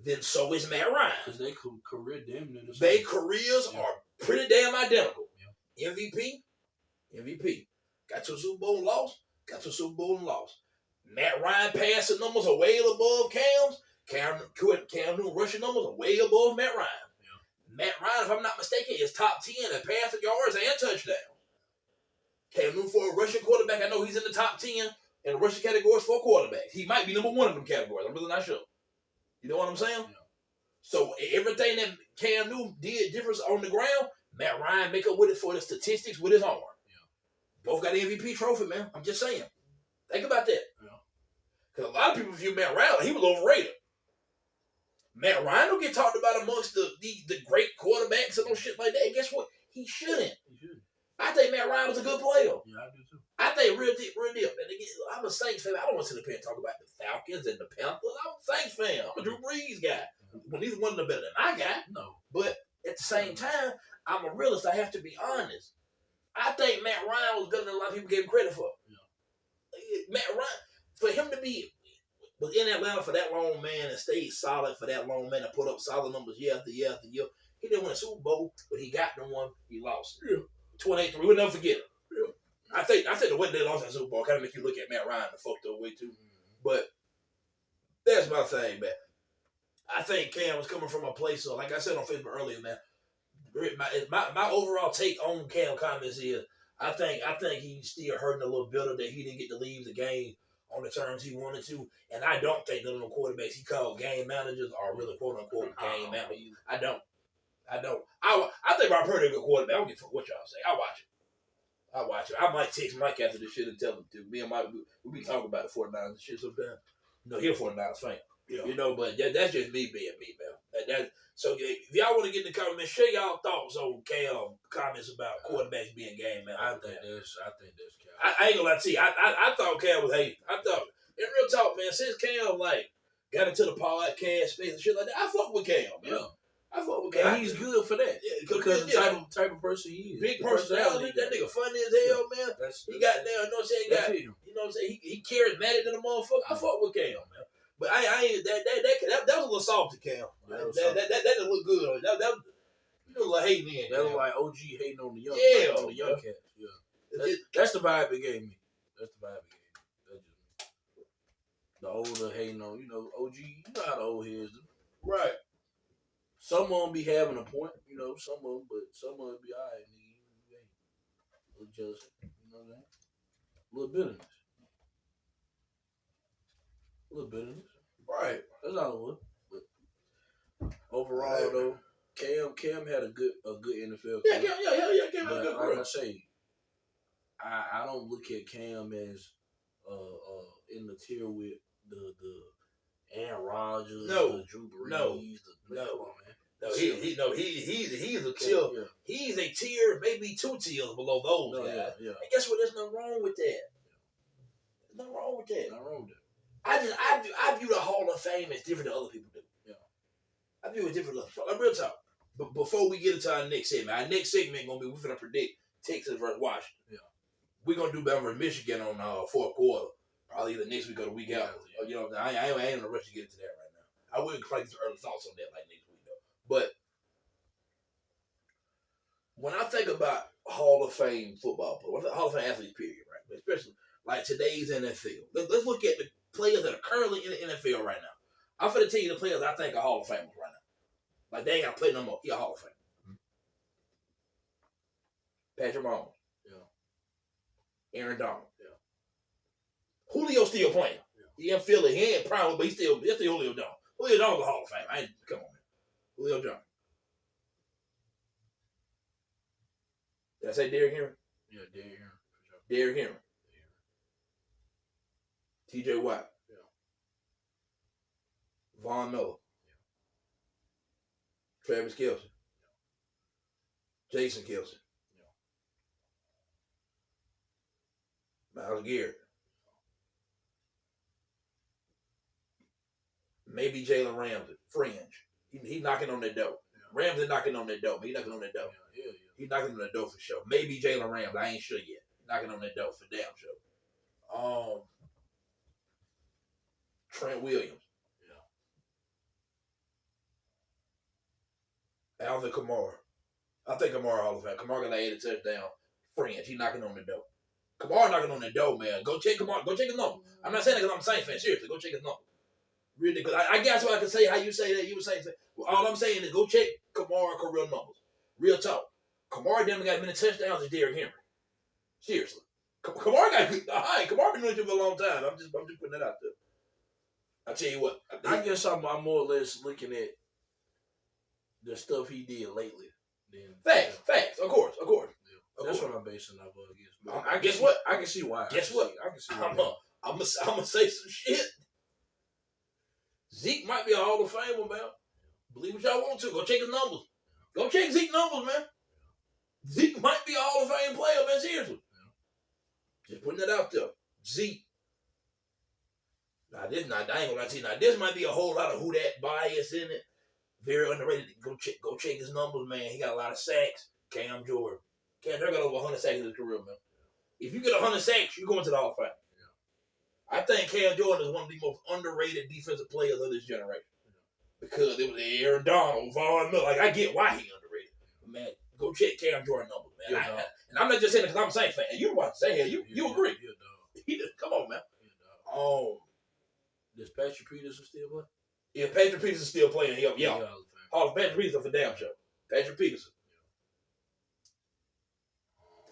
then so is Matt Ryan. Because they career damn near the same. Their careers are pretty damn identical. Yeah. MVP. Got to a Super Bowl and lost. Matt Ryan passing numbers are way above Cam's. Cam Newton rushing numbers are way above Matt Ryan. Yeah. Matt Ryan, if I'm not mistaken, is top 10 in passing yards and touchdowns. Cam Newton for a rushing quarterback, I know he's in the top 10 in the rushing categories for quarterbacks. He might be number one in them categories. I'm really not sure. You know what I'm saying? Yeah. So everything that Cam Newton did difference on the ground, Matt Ryan make up with it for the statistics with his arm. Yeah. Both got an MVP trophy, man. I'm just saying. Think about that. Because a lot of people view Matt Ryan like he was overrated. Matt Ryan don't get talked about amongst the great quarterbacks and no shit like that. And guess what? He shouldn't. I think Matt Ryan was a good player. Yeah, I do too. I think real deep. And again, I'm a Saints fan. I don't want to sit up here and talk about the Falcons and the Panthers. I'm a Saints fan. I'm a Drew Brees guy. Well, neither one of them better than my guy. No. But at the same time, I'm a realist. I have to be honest. I think Matt Ryan was better than a lot of people gave him credit for. Yeah. Matt Ryan, for him to be was in Atlanta for that long, man, and stayed solid for that long, man, and put up solid numbers year after year after year. He didn't win a Super Bowl, but he got the one. He lost. Yeah. 28-3. We'll never forget it. Yeah. I think the way they lost that Super Bowl kind of make you look at Matt Ryan the fucked up way too. But that's my thing, man. I think Cam was coming from a place of, like I said on Facebook earlier, man. My overall take on Cam comments is I think he's still hurting a little bitter that he didn't get to leave the game on the terms he wanted to. And I don't think none of the quarterbacks he called game managers are really quote unquote game managers. I don't. I think Rob Purdy a good quarterback. I don't give a fuck what y'all say. I watch it. I might text Mike after this shit and tell him to. Me and Mike, we be talking about the 49ers and shit sometimes. He's a 49ers fan. Yeah. But that's just me being me, man. So if y'all want to get in the comments, share y'all thoughts on Cam comments about quarterbacks being game managers. I think that's Cam. I ain't gonna lie to you. I thought Cam was hating. I thought, in real talk, man, since Cam got into the podcast space and shit like that, I fuck with Cam, man. Yeah. I fuck with Cam. And he's good for that. Yeah, because the type of person he is. Big personality. That nigga funny as hell, man. He got there, you know what I'm saying? He charismatic than a motherfucker. I fuck with Cam, man. But I ain't that was a little salty, Cam. That didn't look good. That you know, like hating in. That was like OG hating on the young cats. Yeah. That's the vibe it gave me. That's just the older hating on, OG. You know how the old heads do. Right. Some of them be having a point, some of them, but some of them be all right. A little jealousy, you know what I'm saying? A little bitterness. Right. That's all it was. But overall, though, Cam had a good NFL career. Yeah, Cam had a good career. Like I say, I don't look at Cam as in the tier with the Aaron Rodgers, the Drew Brees, No, he's a tier. Yeah. He's a tier, maybe 2 tiers below those guys. Yeah. And guess what? There's nothing wrong with that. There's nothing wrong with that. I view the Hall of Fame as different than other people do. Yeah. I view it different. Like real talk. But before we get into our next segment gonna be we're gonna predict Texas versus Washington. Yeah. We're gonna do better versus Michigan on 4th quarter. Probably either next week or the week after. You know, I ain't in a rush to get into that right now. I will probably get some early thoughts on that like next week though. But when I think about Hall of Fame football players, Hall of Fame athletes, period, right? But especially like today's NFL. Let's look at the players that are currently in the NFL right now. I'm going to tell you the players I think are Hall of Famers right now. Like, they ain't got to play no more. He a Hall of Fame. Mm-hmm. Patrick Mahomes. Yeah. Aaron Donald. Yeah. Julio still playing. Yeah. He ain't feeling, he ain't prime, but he's still Julio Jones. Julio Jones is a Hall of Fame. Come on, man. Julio Jones. Did I say Derrick Henry? Yeah, Derrick Henry. For sure. Derrick Henry. T.J. Watt. Yeah. Von Miller. Yeah. Travis Kelce. Yeah. Jason Kelce. Yeah. Myles Garrett. Yeah. Maybe Jalen Ramsey. Fringe. He knocking on that door. Yeah. Rams are knocking on that door. He knocking on that door. Yeah. He's knocking on that door for sure. Maybe Jalen Rams. I ain't sure yet. Knocking on that door for damn sure. Trent Williams. Yeah. Alvin Kamara. I think Kamara Hall of Fame. Kamara got 80 touchdown. Fringe. He knocking on the door. Kamara knocking on the door, man. Go check Kamara. Go check his number. I'm not saying that because I'm a Saints fan. Seriously, go check his number. Really, because I guess what I can say how you say that. You were saying, well, all I'm saying is go check Kamara career numbers. Real talk. Kamara didn't got as many touchdowns as Derrick Henry. Seriously. Kamara got good. Kamara been doing it for a long time. I'm just putting that out there. I tell you what. I guess I'm more or less looking at the stuff he did lately. Facts. Of course. Yeah. That's what I'm basing off of. I guess. Guess what? I can see why. Guess what? I can see why. I'm gonna say some shit. Zeke might be a Hall of Famer, man. Believe what y'all want to. Go check his numbers. Go check Zeke numbers, man. Zeke might be a Hall of Fame player, man. Seriously. Just putting that out there. Zeke. I ain't gonna lie to you. Now, this might be a whole lot of who that bias in it. Very underrated. Go check his numbers, man. He got a lot of sacks. Cam Jordan. Cam Jordan got over 100 sacks in his career, man. If you get 100 sacks, you're going to the Hall of Fame. Yeah. I think Cam Jordan is one of the most underrated defensive players of this generation. Yeah. Because it was Aaron Donald, Von Miller. Like, I get why he underrated. But, man, go check Cam Jordan numbers, man. Yeah, and I'm not just saying it because I'm a Saints fan. You watch say here. You agree. Come on, man. Does Patrick Peterson still play? Yeah, Patrick Peterson still playing. Yeah. Hall of Patrick Peterson for damn sure. Patrick Peterson.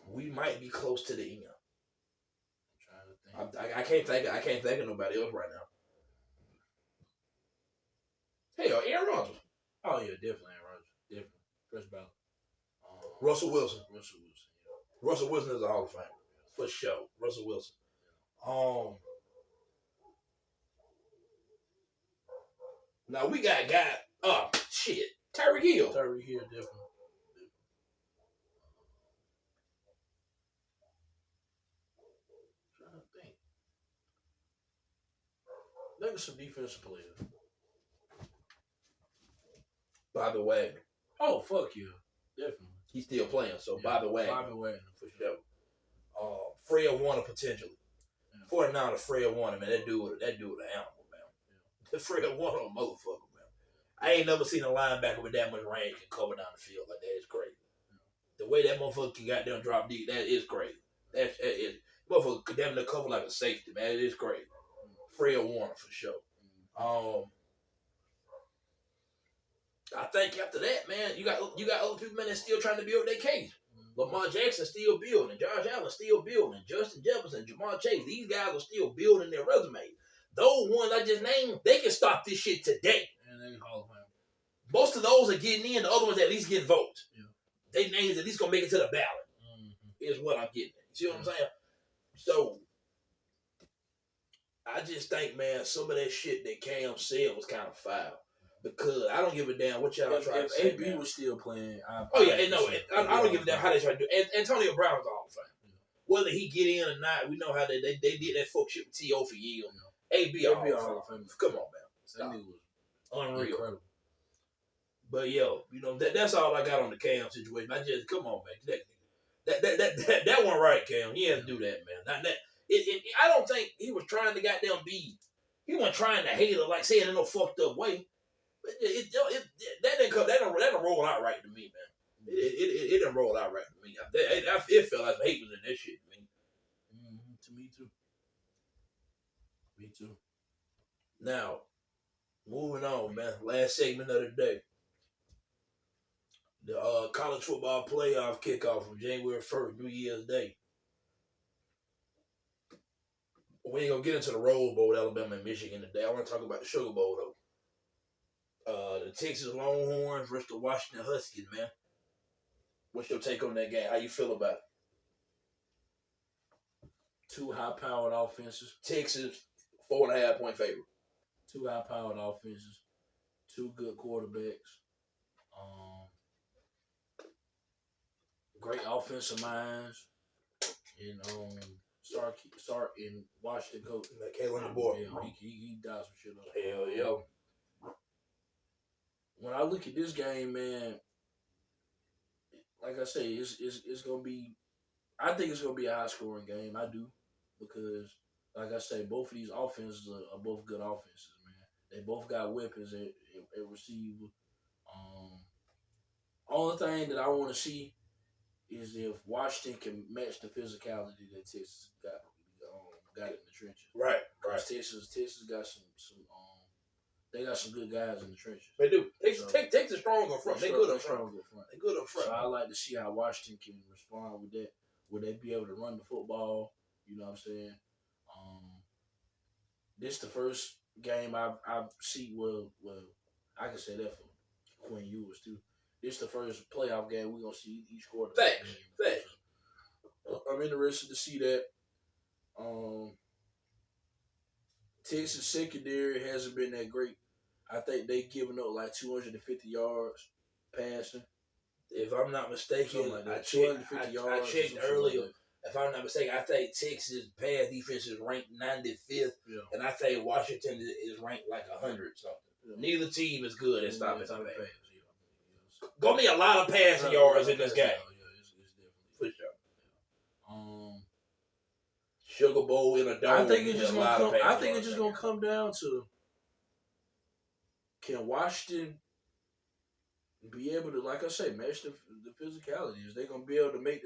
We might be close to the end. I'm trying to think. I can't think of nobody else right now. Hell, Aaron Rodgers. Oh yeah, definitely Aaron Rodgers. Definitely. First ballot. Russell Wilson. Yeah. Russell Wilson is a Hall of Famer. For sure. Russell Wilson. Now we got Tyreek Hill. Tyreek Hill, definitely. I'm trying to think. Look at some defensive players. By the way. Oh, fuck yeah. Definitely. He's still playing, so by the way. Bobby Wagner, for sure. Fred Warner potentially. 49 Fred Warner, man. That dude an animal, man. Yeah. Fred Warner a motherfucker, man. I ain't never seen a linebacker with that much range can cover down the field like that. It's crazy. Yeah. The way that motherfucker can goddamn drop deep, that is crazy. That is motherfucker could damn near cover like a safety, man. It is crazy. Fred Warner for sure. I think after that, man, you got other people, man, that's still trying to build their case. Lamar Jackson still building. Josh Allen still building. Justin Jefferson, Jamar Chase. These guys are still building their resumes. Those ones I just named, they can stop this shit today. And they Hall of Fame. Most of those are getting in. The other ones at least getting votes. Yeah. They names at least gonna make it to the ballot. Is what I'm getting at. You see what I'm saying? So I just think, man, some of that shit that Cam said was kind of foul. Because I don't give a damn what y'all try to say. If AB was still playing, I don't give a damn how they try to do it. Antonio Brown was the Hall of Fame. Whether he get in or not, we know how they did that fuck shit with T.O. for years. AB Hall of Fame. Come on, man. That was unreal. Incredible. But yo, that's all I got on the Cam situation. I just come on, man. That one right, Cam. He had to do that, man. Not that. I don't think he was trying to goddamn be. He wasn't trying to hate her like saying in no fucked up way. But that didn't roll out right to me, man. It didn't roll out right to me. It felt like hate was in that shit to me. To me too. Me too. Now, moving on, man. Last segment of the day. The college football playoff kickoff from January 1st, New Year's Day. We ain't gonna get into the Rose Bowl with Alabama and Michigan today. I want to talk about the Sugar Bowl though. The Texas Longhorns versus the Washington Huskies, man. What's your take on that game? How you feel about it? Two high-powered offenses. Texas, 4.5-point favorite. Two high-powered offenses. Two good quarterbacks. Great offensive minds. And start in Washington coach. Like Kalen DeBoer. Yeah, he died some shit up. Hell yeah. when I look at this game, man, like I say, it's gonna be. I think it's gonna be a high scoring game. I do because, like I say, both of these offenses are both good offenses, man. They both got weapons at receiver. Only thing that I want to see is if Washington can match the physicality that Texas got in the trenches. Right. Texas got some they got some good guys in the trenches. They do. Texas strong up front. They good up front. They good up front. So I like to see how Washington can respond with that. Will they be able to run the football? You know what I'm saying? This the first game I've seen. Well, I can say that for Quinn Ewers too. This the first playoff game we're gonna see each quarter. Facts. I'm interested to see that. Texas secondary hasn't been that great. I think they giving up like 250 yards passing. If I'm not mistaken, like I checked earlier. Like if I'm not mistaken, I think Texas pass defense is ranked 95th, and I think Washington is ranked like 100 something. Yeah. Neither team is good at stopping the pass. Gonna be a lot of passing yards in this game. It's definitely for sure. Sugar Bowl in a dome. I think it's just gonna come down to, can Washington be able to, like I say, match the physicality? Is they gonna be able to make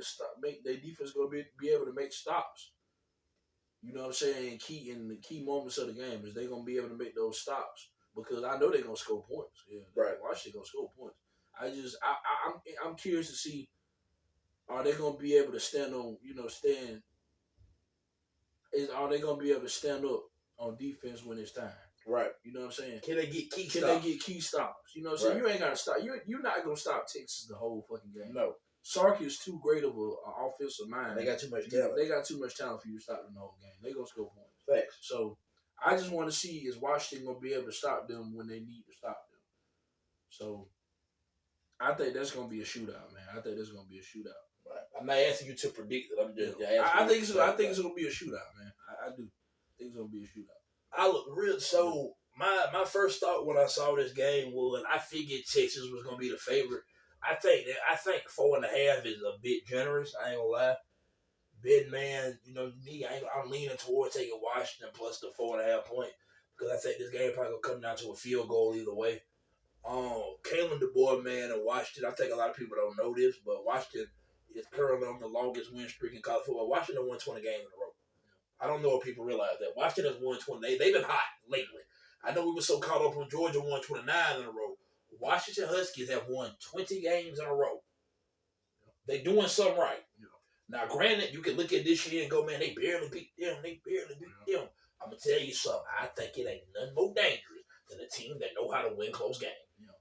their defense gonna be able to make stops? You know what I'm saying? In the key moments of the game, is they gonna be able to make those stops? Because I know they're gonna score points. Yeah, right. Washington gonna score points. I'm curious to see, are they gonna be able to stand? Are they gonna be able to stand up on defense when it's time? Right. You know what I'm saying? Can they get key stops? They get key stops? You know what I'm saying? You ain't gotta stop. You're not gonna stop Texas the whole fucking game. No. Sark is too great of an offensive mind. They got too much talent. They got too much talent for you to stop them the whole game. They gonna score points. Facts. So I just want to see, is Washington gonna be able to stop them when they need to stop them? So I think that's gonna be a shootout, man. I think that's gonna be a shootout. Right. I'm not asking you to predict it. I'm just I think it's gonna be a shootout, man. I do. I think it's gonna be a shootout. I look real. So my first thought when I saw this game was I figured Texas was gonna be the favorite. I think 4.5 is a bit generous. I ain't gonna lie. Big man, you know me. I'm leaning towards taking Washington plus the 4.5 point because I think this game probably gonna come down to a field goal either way. Kalen DeBoer, man, in Washington. I think a lot of people don't know this, but Washington is currently on the longest win streak in college football. Washington won 20 games in a row. I don't know if people realize that. Washington has won 20. They've been hot lately. I know we were so caught up when Georgia won 29 in a row. Washington Huskies have won 20 games in a row. They doing something right. Yeah. Now, granted, you can look at this year and go, man, they barely beat them. I'm going to tell you something. I think it ain't nothing more dangerous than a team that know how to win close games. Yeah.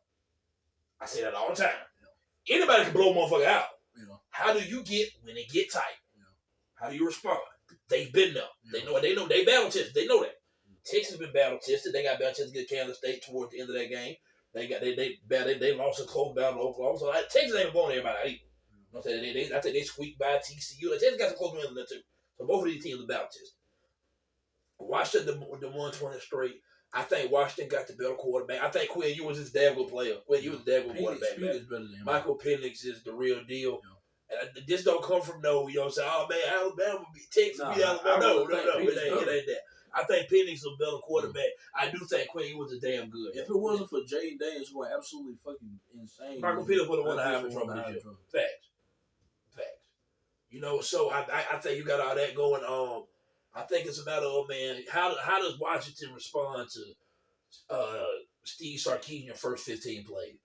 I say that all the time. Yeah. Anybody can blow a motherfucker out. Yeah. How do you get when it get tight? Yeah. How do you respond? They've been there. Yeah. They know they battle tested. They know that. Texas been battle tested. They got battle tested against Kansas State towards the end of that game. They lost a close battle to Oklahoma. So Texas ain't blowing everybody out either. I think they squeaked by TCU. Texas got some close wins in there too. So both of these teams are battle tested. Washington the 120 straight. I think Washington got the better quarterback. I think Quinn Ewers is a damn good player. Quinn Ewers is a damn good quarterback. Michael Penix is the real deal. Yeah. And this don't come from no, you know what I'm saying? Oh, man, Alabama beat Texas. Beat Alabama. No. It ain't that. I think Penix is a better quarterback. I do think Quinn Ewers is damn good. If it wasn't for Jay Daniels, who are absolutely fucking insane. Michael Penix would have won the Heisman Trophy this year. Facts. You know, so I think you got all that going on. I think it's a matter of, man, how does Washington respond to Steve Sarkisian's first 15 plays?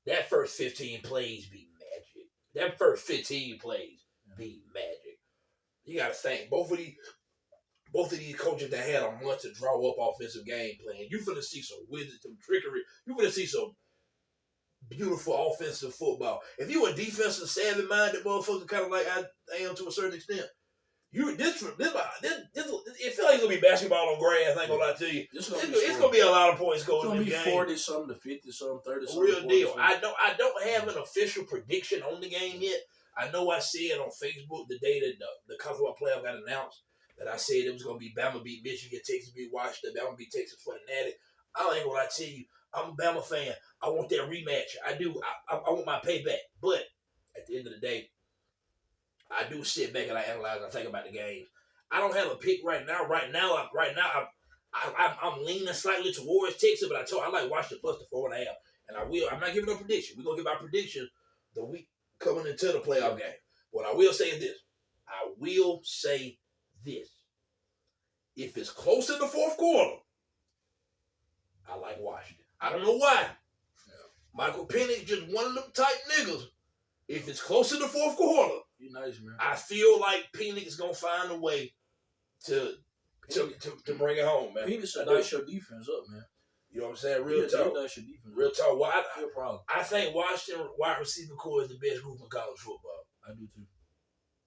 That first 15 plays be magic. That first 15 plays be magic. You got to think, both of these coaches that had a month to draw up offensive game plan, you finna see some wisdom, some trickery. You finna see some beautiful offensive football. If you a defensive savvy-minded motherfucker, kind of like I am to a certain extent, it feels like it's gonna be basketball on grass. I ain't gonna lie to you. It's gonna be a lot of points going in the game. 40-something to 50-something, 30-something. Real deal. I don't have an official prediction on the game yet. I know I said on Facebook the day that the college football playoff got announced that I said it was gonna be Bama beat Michigan, Texas beat Washington, Bama beat Texas for the Natty. I ain't gonna lie to you. I'm a Bama fan. I want that rematch. I do. I want my payback. But at the end of the day, I do sit back and I analyze and I think about the games. I don't have a pick right now. I'm leaning slightly towards Texas, but I like Washington plus the 4.5. And I'm not giving no prediction. We're gonna give our prediction the week coming into the playoff game. What I will say is this. If it's close in the fourth quarter, I like Washington. I don't know why. Yeah. Michael Penix just one of them type niggas. If it's close in the fourth quarter, you nice, man. I feel like Penix is gonna find a way to bring it home, man. Penix should dice your defense up, man. You know what I'm saying? Real talk. Real talk. Well, I think Washington wide receiver core is the best group in college football. I do too.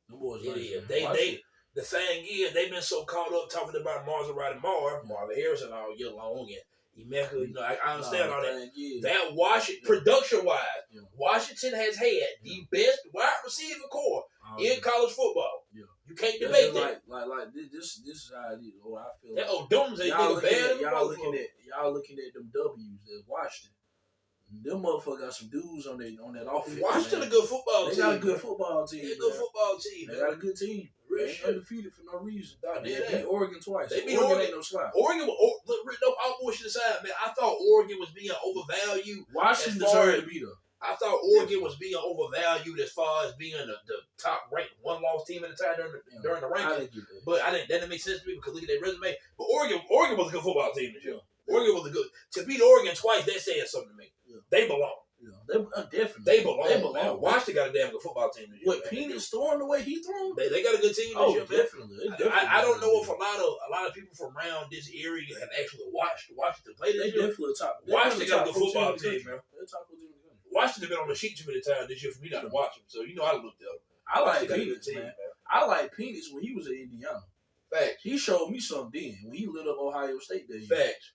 Them boys it nice, is. The thing is, they've been so caught up talking about Marvin Harrison all year long, and Emeka. You know, I understand all that. That Washington, production-wise, Washington has had the best wide receiver core in college football. Yeah. You can't debate that. Like this is how it is. Oh, I feel that old Doomsday nigga bad. Y'all looking at them W's that Washington. Them motherfuckers got some dudes on that offense. Washington a good football team. They got a good football team. They a good football team. They got a good team. They ain't undefeated for no reason. They beat Oregon twice. They beat Oregon. Ain't no slide. Oregon, all bullshit aside, man. I thought Oregon was being overvalued. Washington deserved to beat them. I thought Oregon was being overvalued as far as being the top ranked one-loss team at the time during the ranking. But that didn't make sense to me because look at their resume. But Oregon was a good football team this year. Oregon was a good to beat Oregon twice. That said something to me. Yeah. They belong. Yeah. They definitely. They belong. Washington got a damn good football team this year. What Penix throwing the way he threw? They got a good team this year. Definitely. I don't know if a lot of people from around this area have actually watched Washington play this year. Definitely top. Washington got a good football team, man. They're top team. Washington been on the sheet too many times this year for me not to watch them. So you know I looked up. I like Penix, man. I like Penix when he was at Indiana. Facts. He showed me something then when he lit up Ohio State that year. Facts.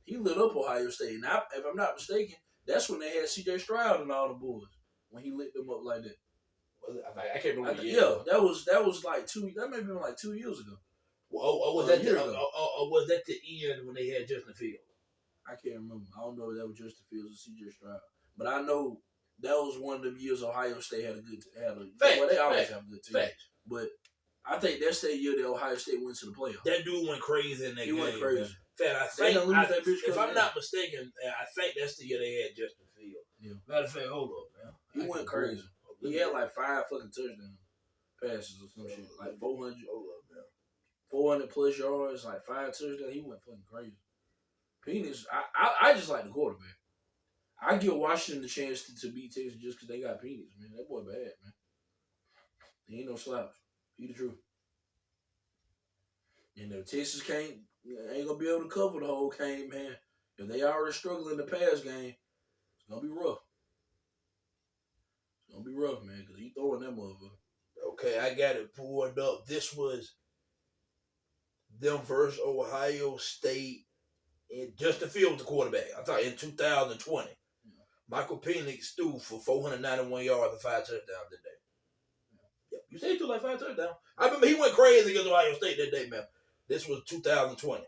He lit up Ohio State. And if I'm not mistaken, that's when they had C.J. Stroud and all the boys. When he lit them up like that. I can't remember. That was like 2. That may have been like 2 years ago. Was that the end when they had Justin Fields? I can't remember. I don't know if that was Justin Fields or C.J. Stroud. But I know that was one of them years Ohio State had a good well, they always have a good team. Facts. But I think that's that year that Ohio State went to the playoffs. That dude went crazy in that game. He went crazy. Fact, if I'm not mistaken, I think that's the year they had Justin Fields. Yeah. Matter of fact, hold up, man. He went crazy. He had like 5 fucking touchdown passes or some shit. Like 400. Hold up, man. 400 plus yards, like 5 touchdowns. He went fucking crazy. Penix, I just like the quarterback. I give Washington the chance to beat Texas just because they got Penix, man. That boy bad, man. He ain't no slouch. He the truth. And if Texas ain't gonna be able to cover the whole game, man. If they already struggling in the pass game, it's gonna be rough. It's gonna be rough, man, because he throwing that motherfucker. Okay, I got it pulled up. This was them versus Ohio State. And Justin Fields, the quarterback. I thought in 2020. Michael Penix threw for 491 yards and 5 touchdowns that day. Yeah. You said he threw like 5 touchdowns. I remember he went crazy against Ohio State that day, man. This was 2020.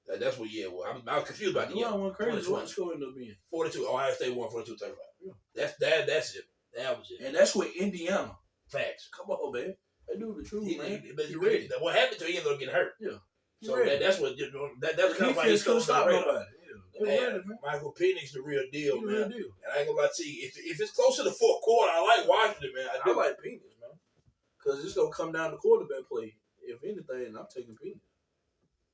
Yeah. That's what year it was. I was confused about the year. Went crazy. What score ended up being? 42. Ohio State won 42-35. Yeah. That's it. That was it. And that's with Indiana. Facts. Come on, man. That dude the truth, man. But he ready. What happened to him? He ended up getting hurt. Yeah. So that's what that's kind of why he's couldn't stop nobody. Michael Penix the real deal, man. Real deal. And I ain't gonna lie to you, if it's close to the fourth quarter, I like Washington, man. I like Penix, man. Because it's gonna come down to quarterback play. If anything, I'm taking Penix.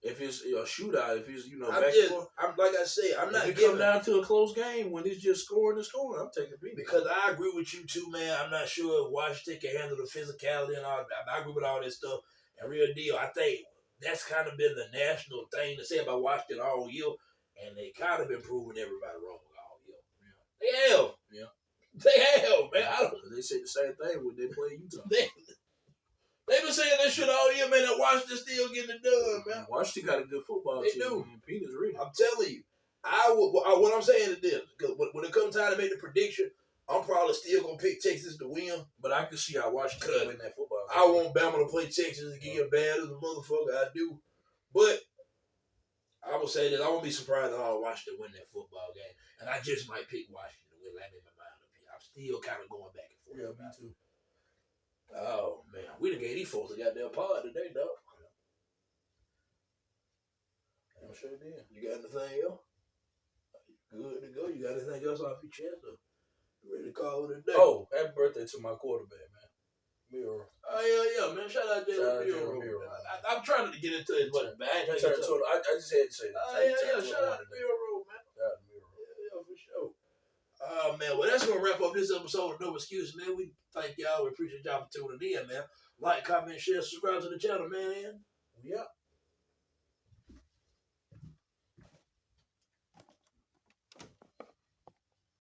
If it's a shootout, if it's I'm like I said, I'm not giving come down to a close game when it's just scoring and scoring. I'm taking Penix because I agree with you too, man. I'm not sure if Washington can handle the physicality and all. I agree with all this stuff. And real deal, I think that's kind of been the national thing to say about Washington all year. And they kind of been proving everybody wrong all year. Yeah. They have. Yeah. They have, man. They say the same thing when they play Utah. They've been saying that shit all year, man. That Washington still getting it done, man. Washington got a good football team. They do. Penix ready. I'm telling you. What I'm saying is this. Because when it comes time to make the prediction, I'm probably still going to pick Texas to win. But I can see how Washington win that football game. I want Bama to play Texas again bad as a motherfucker. I do. But I will say that I won't be surprised if all Washington win that football game. And I just might pick Washington to win. That in my mind up here. I'm still kind of going back and forth. Yeah, me too. Oh, man. We done gave these folks a goddamn pod today, dog. I'm sure did. You got anything else? Good to go. You got anything else off your chest? Or you ready to call it a day? Oh, happy birthday to my quarterback, man. Miro. Oh, yeah, man. Shout out Jalen Miro. I'm trying to get into it, but I just had to say that. Shout out to Miro, man. Shout out to Miro. Yeah, for sure. Man, well, that's going to wrap up this episode of No Excuse, man. We thank y'all. We appreciate y'all for tuning in, man. Like, comment, share, subscribe to the channel, man. Yeah.